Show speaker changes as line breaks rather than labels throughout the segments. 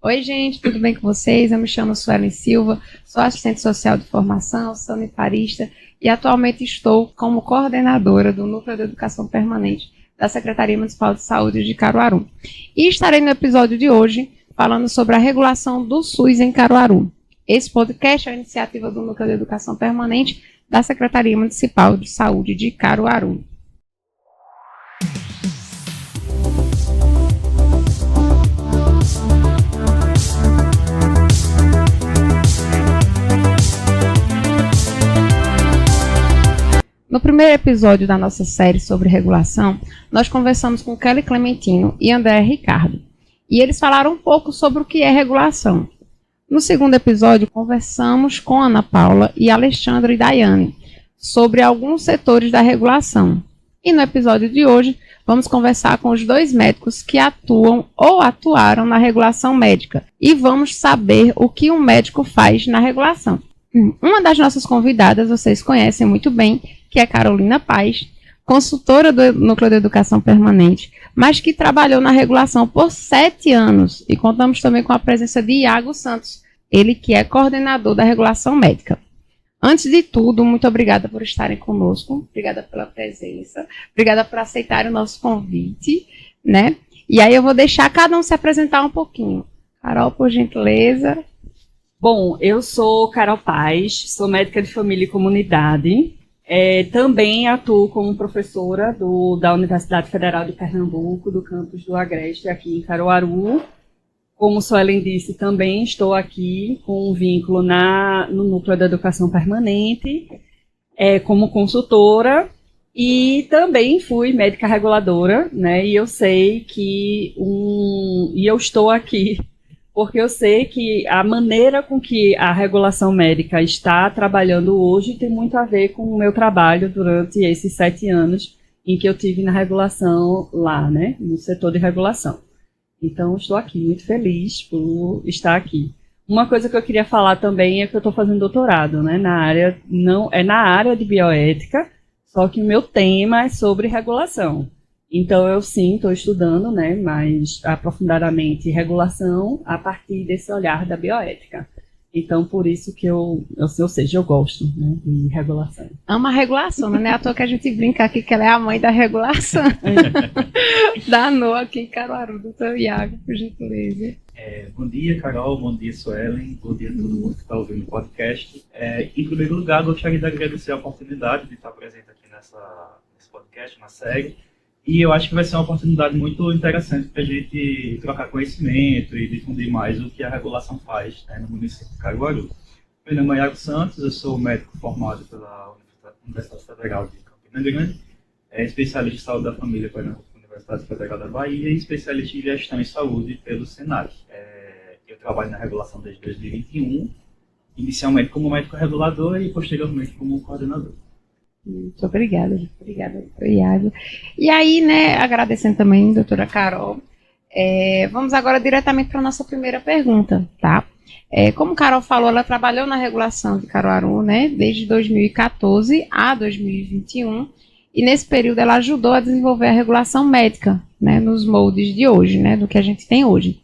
Oi, gente, tudo bem com vocês? Eu me chamo Suelen Silva, sou assistente social de formação, sanitarista e atualmente estou como coordenadora do Núcleo de Educação Permanente da Secretaria Municipal de Saúde de Caruaru. E estarei no episódio de hoje falando sobre a regulação do SUS em Caruaru. Esse podcast é uma iniciativa do Núcleo de Educação Permanente da Secretaria Municipal de Saúde de Caruaru. No primeiro episódio da nossa série sobre regulação, nós conversamos com Kelly Clementino e André Ricardo, e eles falaram um pouco sobre o que é regulação. No segundo episódio, conversamos com Ana Paula e Alexandre e Daiane sobre alguns setores da regulação. E no episódio de hoje, vamos conversar com os dois médicos que atuam ou atuaram na regulação médica e vamos saber o que um médico faz na regulação. Uma das nossas convidadas, vocês conhecem muito bem, que é Carolina Paz, consultora do Núcleo de Educação Permanente, mas que trabalhou na regulação por 7 anos. E contamos também com a presença de Iago Santos, ele que é coordenador da regulação médica. Antes de tudo, muito obrigada por estarem conosco, obrigada pela presença, obrigada por aceitarem o nosso convite, né? E aí eu vou deixar cada um se apresentar um pouquinho. Carol, por gentileza.
Bom, eu sou Carol Paz, sou médica de família e comunidade. Também atuo como professora da Universidade Federal de Pernambuco, do campus do Agreste, aqui em Caruaru. Como Suelen disse, também estou aqui com um vínculo no Núcleo da Educação Permanente, como consultora, e também fui médica reguladora, né? E eu sei que e eu estou aqui porque eu sei que a maneira com que a regulação médica está trabalhando hoje tem muito a ver com o meu trabalho durante esses 7 anos em que eu tive na regulação lá, né, no setor de regulação. Então, estou aqui muito feliz por estar aqui. Uma coisa que eu queria falar também é que eu estou fazendo doutorado, né, na área de bioética, só que o meu tema é sobre regulação. Então, eu sim estou estudando, né, mais aprofundadamente regulação a partir desse olhar da bioética. Então, por isso que eu gosto, né, de regulação.
Ama a regulação, não é à toa que a gente brinca aqui que ela é a mãe da regulação. Da ANOA aqui em Caruaru, doutor Iago, por gentileza.
Bom dia, Carol, bom dia, Suelen, bom dia a todo mundo que está ouvindo o podcast. Em primeiro lugar, gostaria de agradecer a oportunidade de estar presente aqui nesse podcast, na série. E eu acho que vai ser uma oportunidade muito interessante para a gente trocar conhecimento e difundir mais o que a regulação faz, né, no município de Caruaru. Meu nome é Iago Santos, eu sou médico formado pela Universidade Federal de Campina Grande, especialista em saúde da família pela Universidade Federal da Bahia e especialista em gestão em saúde pelo SENAC. Eu trabalho na regulação desde 2021, inicialmente como médico regulador e posteriormente como coordenador.
Muito obrigada, doutor Iago. E aí, né, agradecendo também, doutora Carol, vamos agora diretamente para a nossa primeira pergunta, tá? Como Carol falou, ela trabalhou na regulação de Caruaru, né, desde 2014 a 2021, e nesse período ela ajudou a desenvolver a regulação médica, né, nos moldes de hoje, né, do que a gente tem hoje.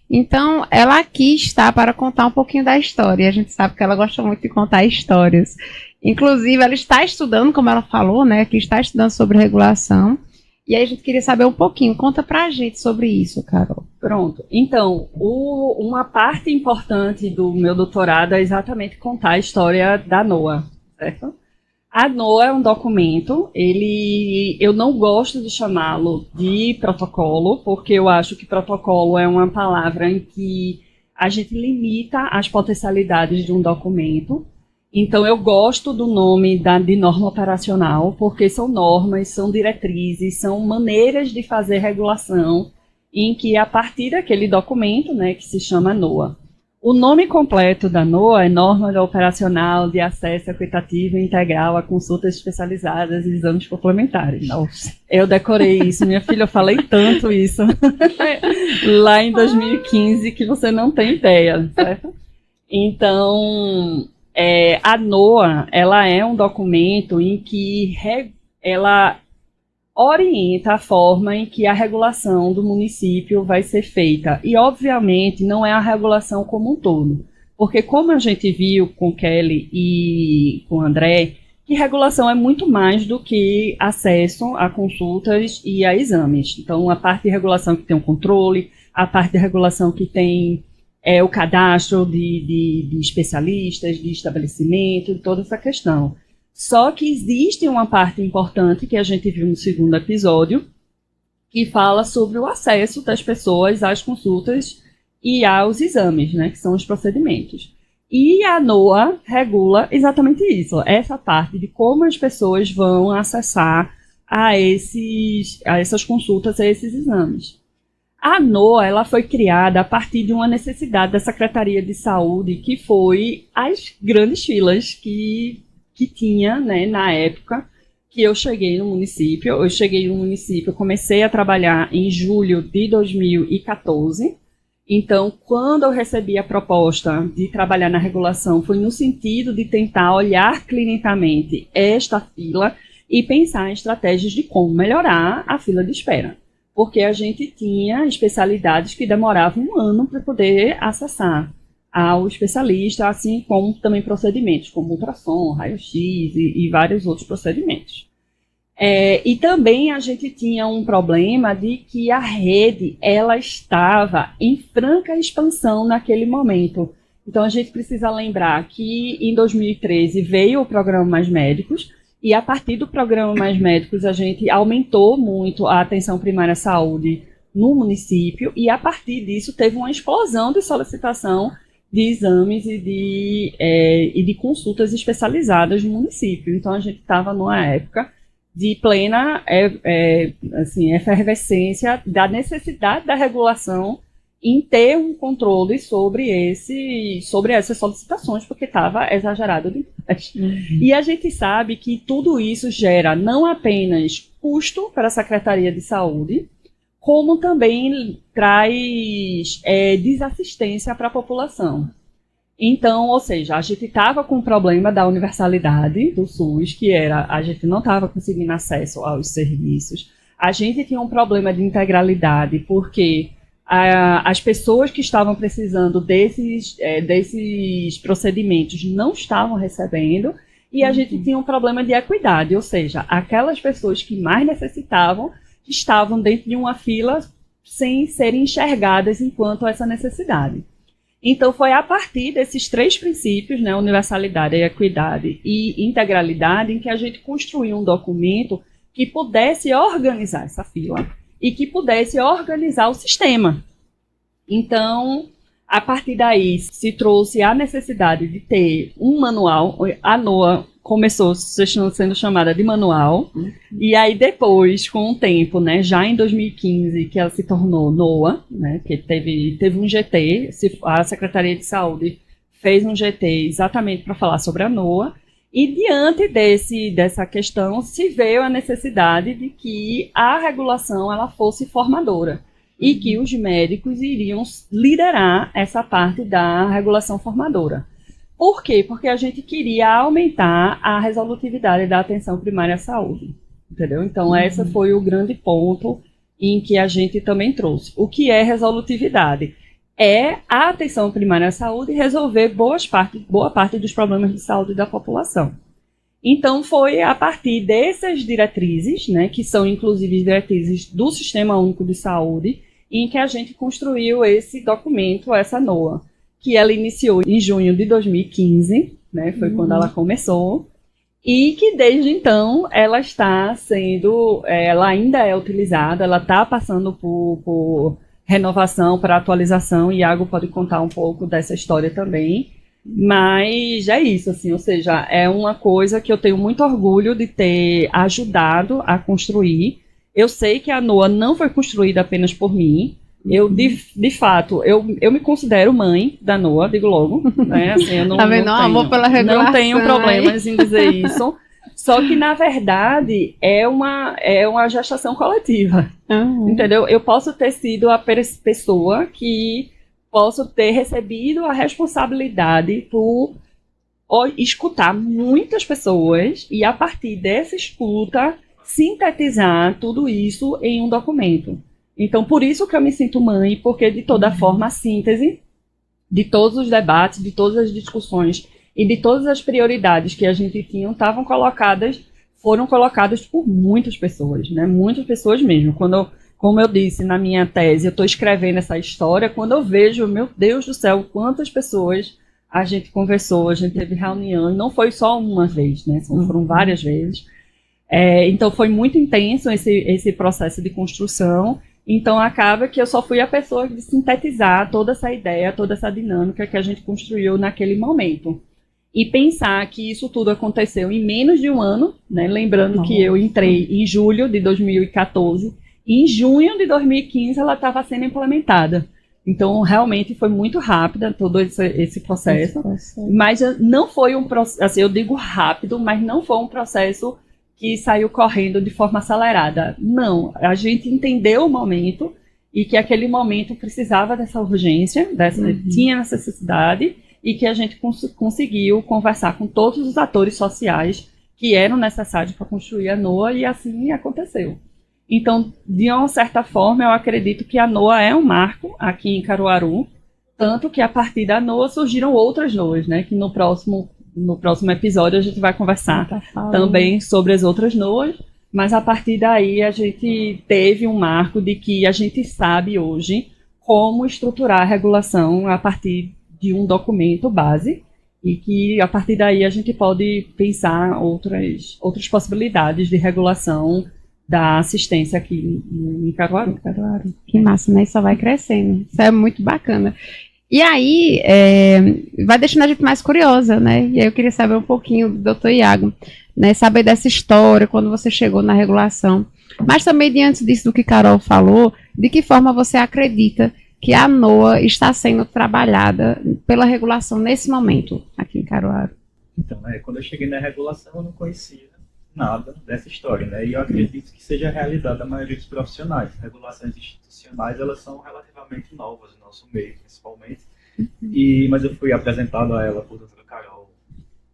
Então, ela aqui está para contar um pouquinho da história. A gente sabe que ela gosta muito de contar histórias. Inclusive, ela está estudando, como ela falou, né, que está estudando sobre regulação. E aí a gente queria saber um pouquinho. Conta pra gente sobre isso, Carol.
Pronto. Então, uma parte importante do meu doutorado é exatamente contar a história da NOA, certo? A NOA é um documento, eu não gosto de chamá-lo de protocolo, porque eu acho que protocolo é uma palavra em que a gente limita as potencialidades de um documento. Então, eu gosto do nome de norma operacional, porque são normas, são diretrizes, são maneiras de fazer regulação, em que a partir daquele documento, né, que se chama NOA. O nome completo da NOA é Norma Operacional de Acesso Equitativo e Integral a Consultas Especializadas e Exames Complementares. Nossa. Eu decorei isso, minha filha, eu falei tanto isso lá em 2015 que você não tem ideia, certo? Então, a NOA, ela é um documento em que ela orienta a forma em que a regulação do município vai ser feita. E, obviamente, não é a regulação como um todo. Porque, como a gente viu com Kelly e com André, que regulação é muito mais do que acesso a consultas e a exames. Então, a parte de regulação que tem o controle, a parte de regulação que tem o cadastro de especialistas, de estabelecimento, toda essa questão. Só que existe uma parte importante que a gente viu no segundo episódio, que fala sobre o acesso das pessoas às consultas e aos exames, né, que são os procedimentos. E a NOA regula exatamente isso, essa parte de como as pessoas vão acessar a essas consultas, a esses exames. A NOA ela foi criada a partir de uma necessidade da Secretaria de Saúde, que foi as grandes filas que tinha, né, na época que eu cheguei no município. Eu cheguei no município, comecei a trabalhar em julho de 2014. Então, quando eu recebi a proposta de trabalhar na regulação, foi no sentido de tentar olhar clinicamente esta fila e pensar em estratégias de como melhorar a fila de espera. Porque a gente tinha especialidades que demoravam 1 ano para poder acessar ao especialista, assim como também procedimentos, como ultrassom, raio-x e vários outros procedimentos. E também a gente tinha um problema de que a rede ela estava em franca expansão naquele momento. Então a gente precisa lembrar que em 2013 veio o Programa Mais Médicos, e a partir do Programa Mais Médicos a gente aumentou muito a atenção primária à saúde no município, e a partir disso teve uma explosão de solicitação de exames e de consultas especializadas no município. Então a gente estava numa época de plena efervescência da necessidade da regulação em ter um controle sobre essas solicitações, porque estava exagerado demais. E a gente sabe que tudo isso gera não apenas custo para a Secretaria de Saúde, como também traz desassistência para a população. Então, ou seja, a gente estava com o problema da universalidade do SUS, que era a gente não estava conseguindo acesso aos serviços. A gente tinha um problema de integralidade, porque as pessoas que estavam precisando desses procedimentos não estavam recebendo, e a gente tinha um problema de equidade, ou seja, aquelas pessoas que mais necessitavam estavam dentro de uma fila sem serem enxergadas enquanto essa necessidade. Então, foi a partir desses 3 princípios, né, universalidade, equidade e integralidade, em que a gente construiu um documento que pudesse organizar essa fila e que pudesse organizar o sistema. Então, a partir daí, se trouxe a necessidade de ter um manual. A NOA começou sendo chamada de manual, e aí depois, com o tempo, né, já em 2015, que ela se tornou NOA, né, que teve um GT, a Secretaria de Saúde fez um GT exatamente para falar sobre a NOA, e diante dessa questão se veio a necessidade de que a regulação ela fosse formadora, e que os médicos iriam liderar essa parte da regulação formadora. Por quê? Porque a gente queria aumentar a resolutividade da atenção primária à saúde, entendeu? Então, esse foi o grande ponto em que a gente também trouxe. O que é resolutividade? É a atenção primária à saúde resolver boa parte dos problemas de saúde da população. Então, foi a partir dessas diretrizes, né, que são inclusive diretrizes do Sistema Único de Saúde, em que a gente construiu esse documento, essa NOA, que ela iniciou em junho de 2015, né, foi quando ela começou, e que desde então ela está ela ainda é utilizada, ela está passando por renovação, para atualização, e Iago pode contar um pouco dessa história também, mas é isso, assim, ou seja, é uma coisa que eu tenho muito orgulho de ter ajudado a construir. Eu sei que a NOA não foi construída apenas por mim. Eu, de fato, eu me considero mãe da NOA, digo logo, né? Assim, eu
Tá vendo? Amor pela regulação,
não tenho problemas em dizer isso. Só que, na verdade, é uma gestação coletiva, entendeu? Eu posso ter sido a pessoa que posso ter recebido a responsabilidade por escutar muitas pessoas e, a partir dessa escuta, sintetizar tudo isso em um documento. Então, por isso que eu me sinto mãe, porque de toda forma a síntese de todos os debates, de todas as discussões e de todas as prioridades que a gente tinha foram colocadas por muitas pessoas, né? Muitas pessoas mesmo. Como eu disse na minha tese, eu estou escrevendo essa história, quando eu vejo, meu Deus do céu, quantas pessoas a gente conversou, a gente teve reunião, não foi só uma vez, né? Foram várias vezes. Então foi muito intenso esse processo de construção. Então acaba que eu só fui a pessoa de sintetizar toda essa ideia, toda essa dinâmica que a gente construiu naquele momento. E pensar que isso tudo aconteceu em menos de um ano, né? Lembrando que eu entrei em julho de 2014, e em junho de 2015 ela estava sendo implementada. Então, realmente foi muito rápida todo esse processo. Mas não foi um processo, assim, eu digo rápido, mas não foi um processo que saiu correndo de forma acelerada. Não, a gente entendeu o momento e que aquele momento precisava dessa urgência, tinha essa necessidade, e que a gente conseguiu conversar com todos os atores sociais que eram necessários para construir a NOA, e assim aconteceu. Então, de uma certa forma, eu acredito que a NOA é um marco aqui em Caruaru, tanto que a partir da NOA surgiram outras NOAs, né, que no próximo episódio a gente vai conversar também sobre as outras NOAs, mas a partir daí a gente teve um marco de que a gente sabe hoje como estruturar a regulação a partir de um documento base, e que a partir daí a gente pode pensar outras possibilidades de regulação da assistência aqui em Caruaru.
Que massa, né? Isso só vai crescendo. Isso é muito bacana. E aí, vai deixando a gente mais curiosa, né? E aí eu queria saber um pouquinho do Dr. Iago, né? Saber dessa história, quando você chegou na regulação. Mas também, diante disso do que Carol falou, de que forma você acredita que a NOA está sendo trabalhada pela regulação nesse momento, aqui em Caruaru?
Então, quando eu cheguei na regulação, eu não conhecia nada dessa história, né? E eu acredito que seja a realidade da maioria dos profissionais. Regulações institucionais, elas são relativamente novas no nosso meio, principalmente. Mas eu fui apresentado a ela por doutora Carol,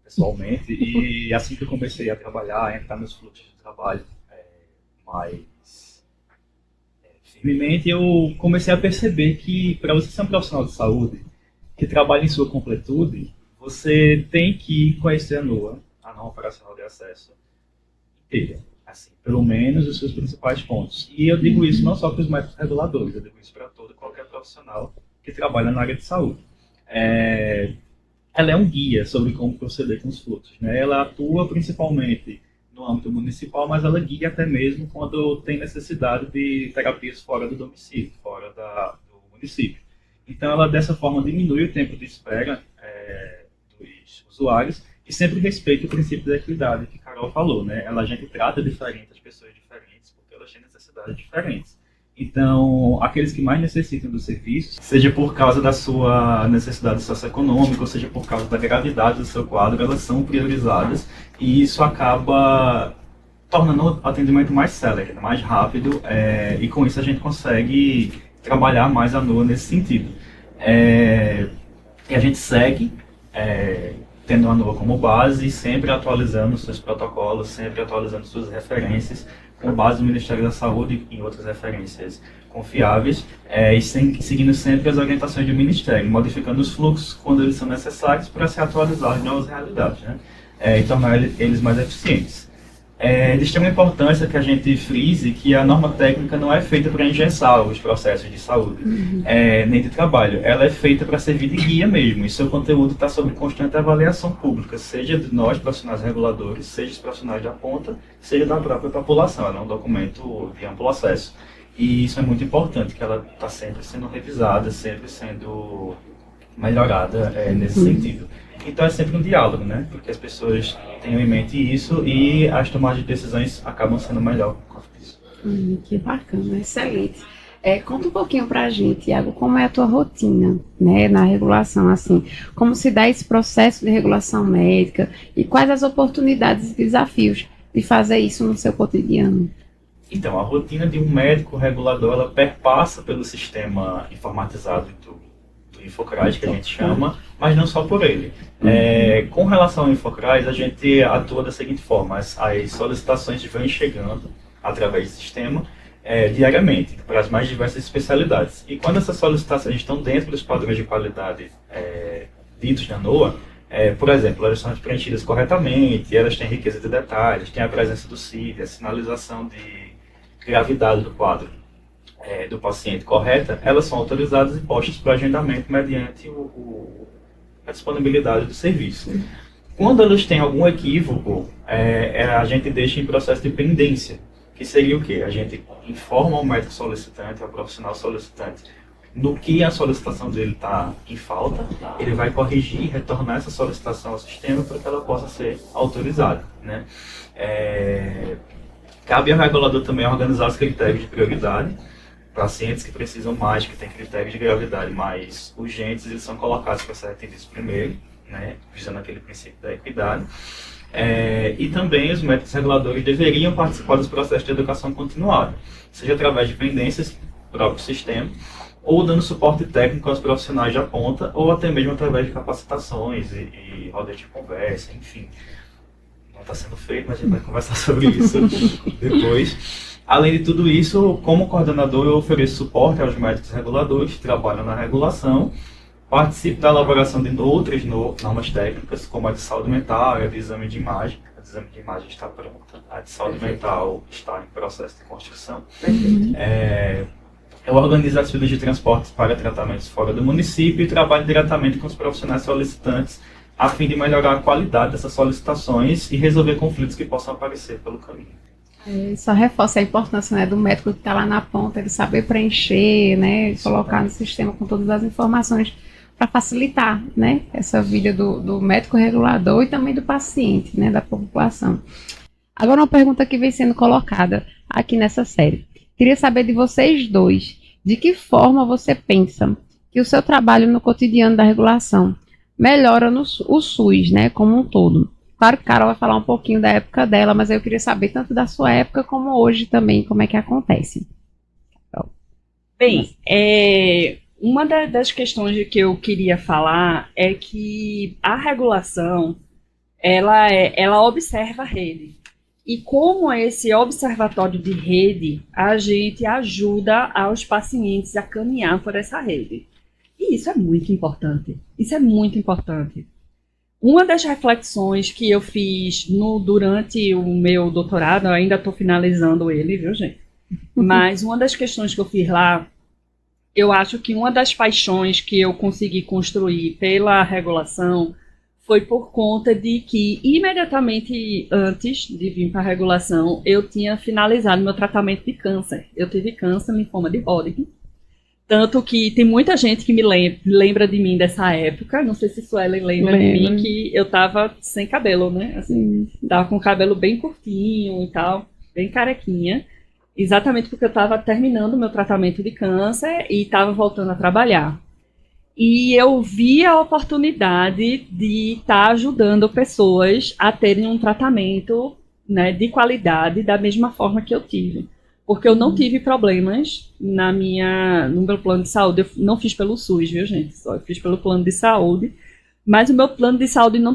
pessoalmente, e assim que eu comecei a trabalhar, a entrar nos fluxos de trabalho mais firmemente, eu comecei a perceber que, para você ser um profissional de saúde que trabalha em sua completude, você tem que conhecer a NOA, a Norma Operacional de Acesso, inteira, assim, pelo menos os seus principais pontos. E eu digo isso não só para os médicos reguladores, eu digo isso para qualquer profissional que trabalha na área de saúde. Ela é um guia sobre como proceder com os fluxos, né? Ela atua principalmente no âmbito municipal, mas ela guia até mesmo quando tem necessidade de terapias fora do domicílio, fora do município. Então, ela dessa forma diminui o tempo de espera dos usuários e sempre respeita o princípio da equidade que Carol falou, né? A gente trata diferente as pessoas diferentes porque elas têm necessidades diferentes. Então, aqueles que mais necessitam do serviço, seja por causa da sua necessidade socioeconômica, ou seja por causa da gravidade do seu quadro, elas são priorizadas, e isso acaba tornando o atendimento mais célere, mais rápido, e com isso a gente consegue trabalhar mais a NOA nesse sentido. E a gente segue tendo a NOA como base, sempre atualizando seus protocolos, sempre atualizando suas referências, com base no Ministério da Saúde e em outras referências confiáveis, e seguindo sempre as orientações do Ministério, modificando os fluxos quando eles são necessários para se atualizar às novas realidades, né? E tornar eles mais eficientes. De extrema importância que a gente frise que a norma técnica não é feita para engessar os processos de saúde, nem de trabalho. Ela é feita para servir de guia mesmo, e seu conteúdo está sob constante avaliação pública, seja de nós, profissionais reguladores, seja dos profissionais da ponta, seja da própria população. Ela é um documento de amplo acesso. E isso é muito importante, que ela está sempre sendo revisada, sempre sendo melhorada nesse sentido. Então é sempre um diálogo, né? Porque as pessoas tenham em mente isso e as tomadas de decisões acabam sendo melhor por causa disso.
Que bacana, excelente. Conta um pouquinho pra gente, Iago, como é a tua rotina, né, na regulação, assim, como se dá esse processo de regulação médica e quais as oportunidades e desafios de fazer isso no seu cotidiano?
Então, a rotina de um médico regulador, ela perpassa pelo sistema informatizado do Infocrais, que a gente chama, mas não só por ele. Com relação ao Infocrais, a gente atua da seguinte forma: as solicitações vêm chegando através do sistema diariamente, para as mais diversas especialidades. E quando essas solicitações estão dentro dos padrões de qualidade ditos na NOA, por exemplo, elas são preenchidas corretamente, elas têm riqueza de detalhes, têm a presença do CID, a sinalização de gravidade do quadro do paciente correta, elas são autorizadas e postas para agendamento mediante a disponibilidade do serviço. Quando elas têm algum equívoco, a gente deixa em processo de pendência, que seria o quê? A gente informa o médico solicitante, o profissional solicitante, no que a solicitação dele está em falta, ele vai corrigir e retornar essa solicitação ao sistema para que ela possa ser autorizada, né? Cabe ao regulador também organizar os critérios de prioridade. Pacientes que precisam mais, que têm critérios de gravidade mais urgentes, eles são colocados para serem atendidos primeiro, né, visando aquele princípio da equidade. E também os médicos reguladores deveriam participar dos processos de educação continuada, seja através de pendências do próprio sistema, ou dando suporte técnico aos profissionais de ponta, ou até mesmo através de capacitações e rodas de conversa, enfim. Não está sendo feito, mas a gente vai conversar sobre isso depois. Além de tudo isso, como coordenador, eu ofereço suporte aos médicos reguladores que trabalham na regulação, participo da elaboração de outras normas técnicas, como a de saúde mental e a de exame de imagem. A de exame de imagem está pronta, a de saúde mental está em processo de construção. Eu organizo as filas de transportes para tratamentos fora do município e trabalho diretamente com os profissionais solicitantes a fim de melhorar a qualidade dessas solicitações e resolver conflitos que possam aparecer pelo caminho.
Só reforça a importância, né, do médico que está lá na ponta, ele saber preencher, né, colocar no sistema com todas as informações para facilitar, né, essa vida do médico regulador e também do paciente, né, da população. Agora uma pergunta que vem sendo colocada aqui nessa série. Queria saber de vocês dois, de que forma você pensa que o seu trabalho no cotidiano da regulação melhora o SUS, né, como um todo. Claro que a Carol vai falar um pouquinho da época dela, mas eu queria saber tanto da sua época como hoje também, como é que acontece.
Bem, uma das questões que eu queria falar é que a regulação, ela observa a rede. E como esse observatório de rede, a gente ajuda aos pacientes a caminhar por essa rede. E isso é muito importante. Isso é muito importante. Uma das reflexões que eu fiz durante o meu doutorado, eu ainda estou finalizando ele, viu, gente? Mas uma das questões que eu fiz lá, eu acho que uma das paixões que eu consegui construir pela regulação foi por conta de que, imediatamente antes de vir para a regulação, eu tinha finalizado meu tratamento de câncer. Eu tive câncer, linfoma de Hodgkin. Tanto que tem muita gente que me lembra de mim dessa época. Não sei se Suelen lembra de mim, que eu tava sem cabelo, né? Assim, tava com o cabelo bem curtinho e tal, bem carequinha. Exatamente porque eu tava terminando o meu tratamento de câncer e tava voltando a trabalhar. E eu vi a oportunidade de estar ajudando pessoas a terem um tratamento, né, de qualidade da mesma forma que eu tive. Porque eu não tive problemas no meu plano de saúde. Eu não fiz pelo SUS, viu, gente? Só eu fiz pelo plano de saúde. Mas o meu plano de saúde não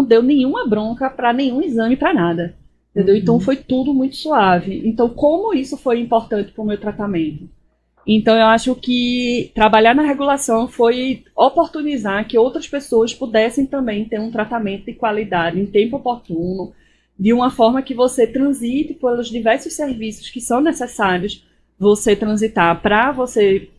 deu nenhuma bronca para nenhum exame, para nada. Entendeu? Então foi tudo muito suave. Então, como isso foi importante para o meu tratamento? Então, eu acho que trabalhar na regulação foi oportunizar que outras pessoas pudessem também ter um tratamento de qualidade em tempo oportuno, de uma forma que você transite pelos diversos serviços que são necessários você transitar para você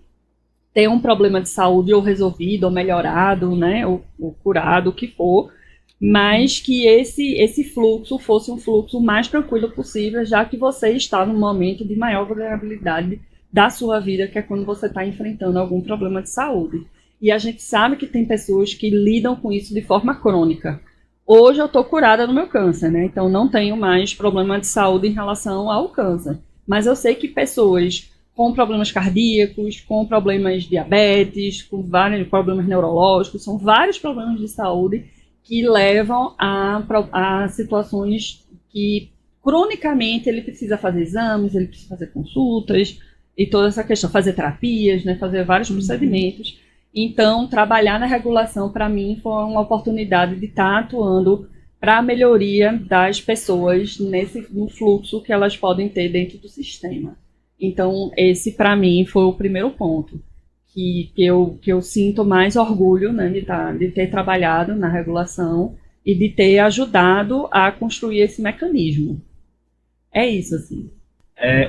ter um problema de saúde ou resolvido, ou melhorado, né, ou curado, o que for, mas que esse fluxo fosse um fluxo mais tranquilo possível, já que você está num momento de maior vulnerabilidade da sua vida, que é quando você está enfrentando algum problema de saúde. E a gente sabe que tem pessoas que lidam com isso de forma crônica. Hoje eu estou curada do meu câncer, né? Então não tenho mais problema de saúde em relação ao câncer. Mas eu sei que pessoas com problemas cardíacos, com problemas de diabetes, com vários problemas neurológicos, são vários problemas de saúde que levam a situações que cronicamente ele precisa fazer exames, ele precisa fazer consultas e toda essa questão, fazer terapias, né? Fazer vários procedimentos. Então, trabalhar na regulação, para mim, foi uma oportunidade de estar atuando para a melhoria das pessoas no fluxo que elas podem ter dentro do sistema. Então, esse, para mim, foi o primeiro ponto, que eu sinto mais orgulho, né, de ter trabalhado na regulação e de ter ajudado a construir esse mecanismo. É isso, assim.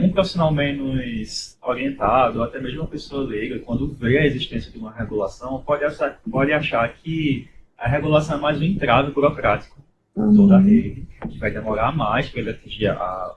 Um profissional menos orientado, ou até mesmo uma pessoa leiga, quando vê a existência de uma regulação, pode achar que a regulação é mais um entrave burocrático em toda a rede, que vai demorar mais para ele atingir a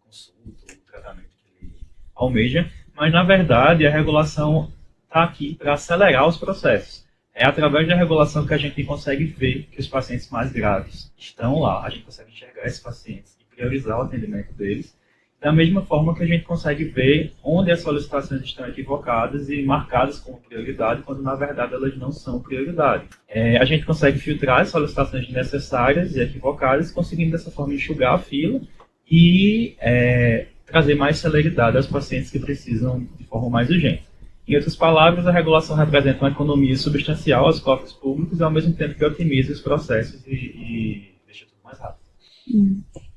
consulta, o tratamento que ele almeja, mas, na verdade, a regulação está aqui para acelerar os processos. É através da regulação que a gente consegue ver que os pacientes mais graves estão lá, a gente consegue enxergar esses pacientes e priorizar o atendimento deles, da mesma forma que a gente consegue ver onde as solicitações estão equivocadas e marcadas como prioridade, quando na verdade elas não são prioridade. A gente consegue filtrar as solicitações desnecessárias e equivocadas, conseguindo dessa forma enxugar a fila e trazer mais celeridade aos pacientes que precisam de forma mais urgente. Em outras palavras, a regulação representa uma economia substancial aos cofres públicos, ao mesmo tempo que otimiza os processos e deixa tudo mais rápido.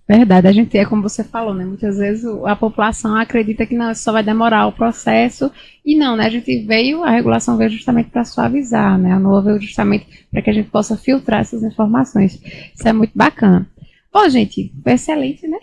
Verdade, a gente como você falou, né? Muitas vezes a população acredita que não, só vai demorar o processo, e não, né? A regulação veio justamente para suavizar, né? A NOA veio justamente para que a gente possa filtrar essas informações. Isso é muito bacana. Bom, gente, foi excelente, né?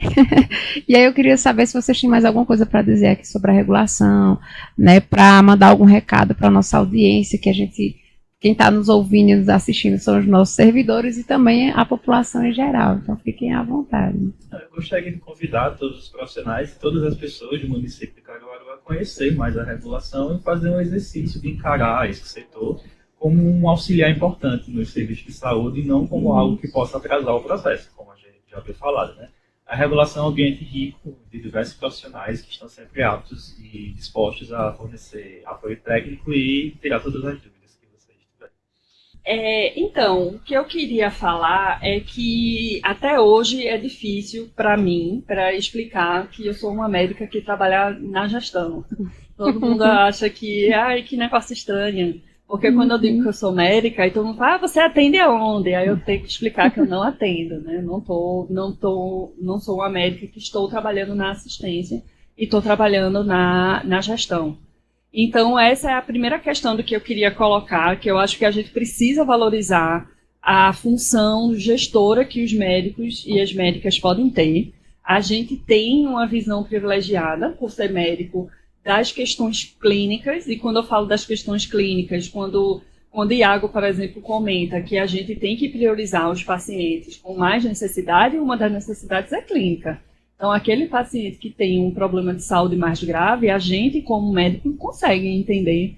E aí eu queria saber se vocês têm mais alguma coisa para dizer aqui sobre a regulação, né? Para mandar algum recado para a nossa audiência, que quem está nos ouvindo e nos assistindo são os nossos servidores e também a população em geral. Então, fiquem à vontade.
Eu gostaria de convidar todos os profissionais e todas as pessoas do município de Caruaru a conhecer mais a regulação e fazer um exercício de encarar esse setor como um auxiliar importante nos serviços de saúde e não como algo que possa atrasar o processo, como a gente já havia falado, né? A regulação é um ambiente rico de diversos profissionais que estão sempre aptos e dispostos a fornecer apoio técnico e tirar todas as dúvidas.
Então, o que eu queria falar é que até hoje é difícil para mim, para explicar que eu sou uma médica que trabalha na gestão. Todo mundo acha que negócio estranho. Porque quando eu digo que eu sou médica, aí todo mundo fala, você atende aonde? Aí eu tenho que explicar que eu não atendo, né? Não sou uma médica que estou trabalhando na assistência e estou trabalhando na gestão. Então, essa é a primeira questão do que eu queria colocar, que eu acho que a gente precisa valorizar a função gestora que os médicos e as médicas podem ter. A gente tem uma visão privilegiada, por ser médico, das questões clínicas, e quando eu falo das questões clínicas, quando Iago, por exemplo, comenta que a gente tem que priorizar os pacientes com mais necessidade, uma das necessidades é clínica. Então, aquele paciente que tem um problema de saúde mais grave, a gente, como médico, consegue entender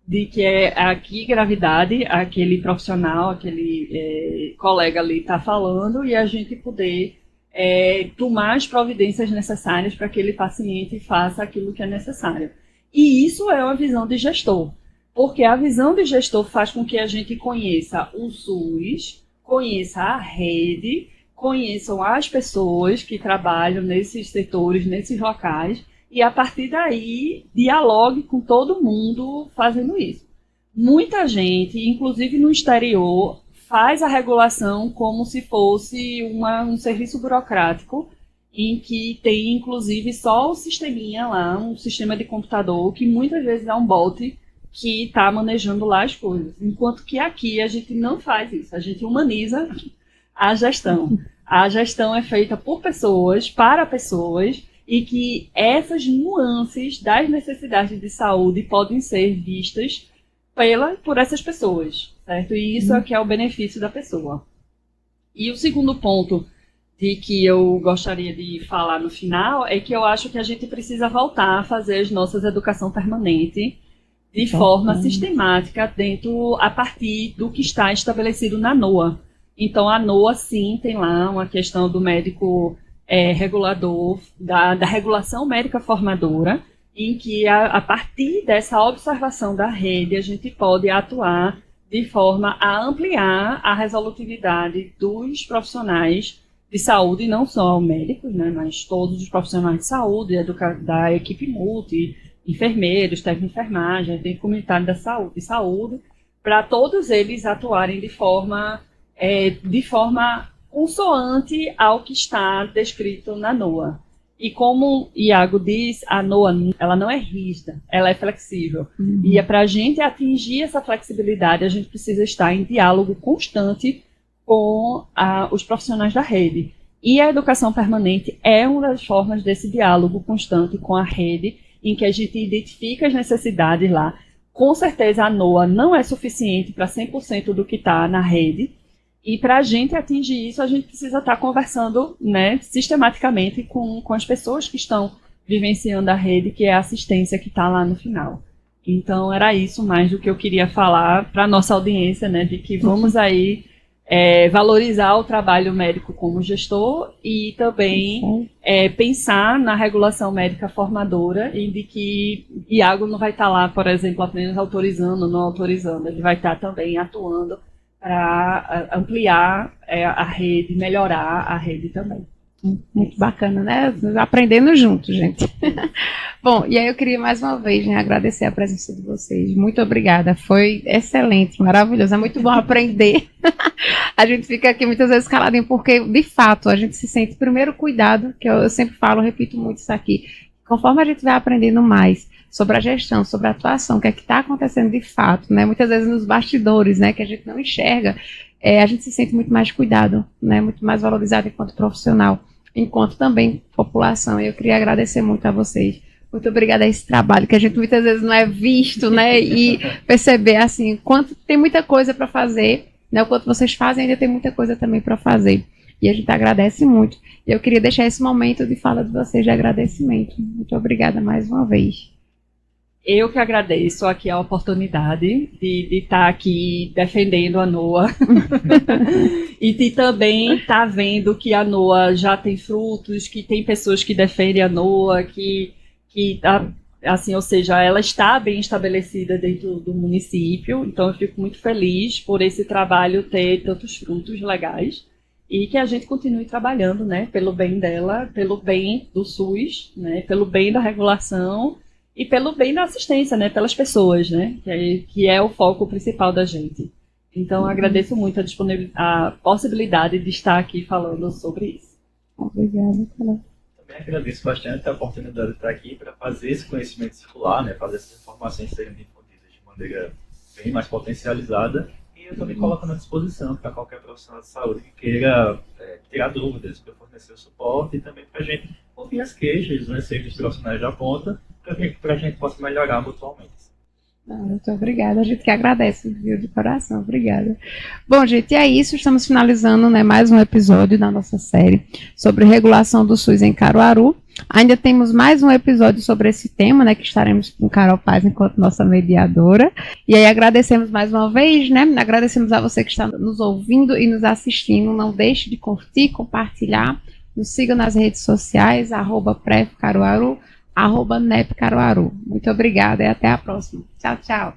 de que a que gravidade aquele profissional, aquele colega ali está falando, e a gente poder tomar as providências necessárias para que aquele paciente faça aquilo que é necessário. E isso é uma visão de gestor, porque a visão de gestor faz com que a gente conheça o SUS, conheça a rede, conheçam as pessoas que trabalham nesses setores, nesses locais, e a partir daí dialogue com todo mundo fazendo isso. Muita gente, inclusive no exterior, faz a regulação como se fosse um serviço burocrático, em que tem inclusive só o sisteminha lá, um sistema de computador, que muitas vezes é um bot que está manejando lá as coisas. Enquanto que aqui a gente não faz isso, a gente humaniza a gestão. A gestão é feita por pessoas, para pessoas, e que essas nuances das necessidades de saúde podem ser vistas por essas pessoas, certo? E isso é que é o benefício da pessoa. E o segundo ponto de que eu gostaria de falar no final é que eu acho que a gente precisa voltar a fazer as nossas educação permanente de forma sistemática a partir do que está estabelecido na NOA. Então, a NOA, sim, tem lá uma questão do médico regulador, da regulação médica formadora, em que, a partir dessa observação da rede, a gente pode atuar de forma a ampliar a resolutividade dos profissionais de saúde, não só médicos, né, mas todos os profissionais de saúde, da equipe multi, enfermeiros, técnicos de enfermagem, técnico comunitário de saúde, para todos eles atuarem de forma consoante ao que está descrito na NOA. E como Iago diz, a NOA ela não é rígida, ela é flexível. E para a gente atingir essa flexibilidade, a gente precisa estar em diálogo constante com os profissionais da rede. E a educação permanente é uma das formas desse diálogo constante com a rede, em que a gente identifica as necessidades lá. Com certeza a NOA não é suficiente para 100% do que está na rede, e para a gente atingir isso, a gente precisa estar conversando, né, sistematicamente com as pessoas que estão vivenciando a rede, que é a assistência que está lá no final. Então, era isso mais do que eu queria falar para a nossa audiência, né, de que vamos aí valorizar o trabalho médico como gestor e também pensar na regulação médica formadora e de que Iago não vai estar lá, por exemplo, apenas autorizando ou não autorizando, ele vai estar também atuando para ampliar a rede, melhorar a rede também.
Muito bacana, né? Aprendendo juntos, gente. Bom, e aí eu queria mais uma vez, né, agradecer a presença de vocês. Muito obrigada, foi excelente, maravilhoso. É muito bom aprender. A gente fica aqui muitas vezes caladinho, porque, de fato, a gente se sente primeiro cuidado, que eu sempre falo, repito muito isso aqui. Conforme a gente vai aprendendo mais sobre a gestão, sobre a atuação, o que é que está acontecendo de fato, né? Muitas vezes nos bastidores, né, que a gente não enxerga, a gente se sente muito mais cuidado, né, muito mais valorizado enquanto profissional, enquanto também população. E eu queria agradecer muito a vocês. Muito obrigada a esse trabalho, que a gente muitas vezes não é visto, né, e perceber, assim, quanto tem muita coisa para fazer, né, o quanto vocês fazem, ainda tem muita coisa também para fazer. E a gente agradece muito. E eu queria deixar esse momento de fala de vocês de agradecimento. Muito obrigada mais uma vez.
Eu que agradeço aqui a oportunidade de estar aqui defendendo a NOA e de também estar vendo que a NOA já tem frutos, que tem pessoas que defendem a NOA, que assim, ou seja, ela está bem estabelecida dentro do município. Então eu fico muito feliz por esse trabalho ter tantos frutos legais e que a gente continue trabalhando, né, pelo bem dela, pelo bem do SUS, né, pelo bem da regulação e pelo bem da assistência, né, pelas pessoas, né, que é o foco principal da gente. Então, agradeço muito a possibilidade de estar aqui falando sobre isso.
Obrigada, Carol.
Também agradeço bastante a oportunidade de estar aqui para fazer esse conhecimento circular, né, fazer essas informações serem difundidas de maneira bem mais potencializada. E eu também coloco à disposição para qualquer profissional de saúde que queira tirar dúvidas, para fornecer o suporte e também para a gente ouvir as queixas, né, seja dos profissionais da ponta, para a gente possa melhorar mutuamente.
Muito obrigada, a gente que agradece, viu, de coração, obrigada. Bom, gente, é isso, estamos finalizando, né, mais um episódio da nossa série sobre regulação do SUS em Caruaru. Ainda temos mais um episódio sobre esse tema, né, que estaremos com Carol Paz enquanto nossa mediadora. E aí agradecemos mais uma vez, né, agradecemos a você que está nos ouvindo e nos assistindo. Não deixe de curtir, compartilhar, nos siga nas redes sociais, @prefcaruaru, @nepcaruaru. Muito obrigada e até a próxima. Tchau, tchau.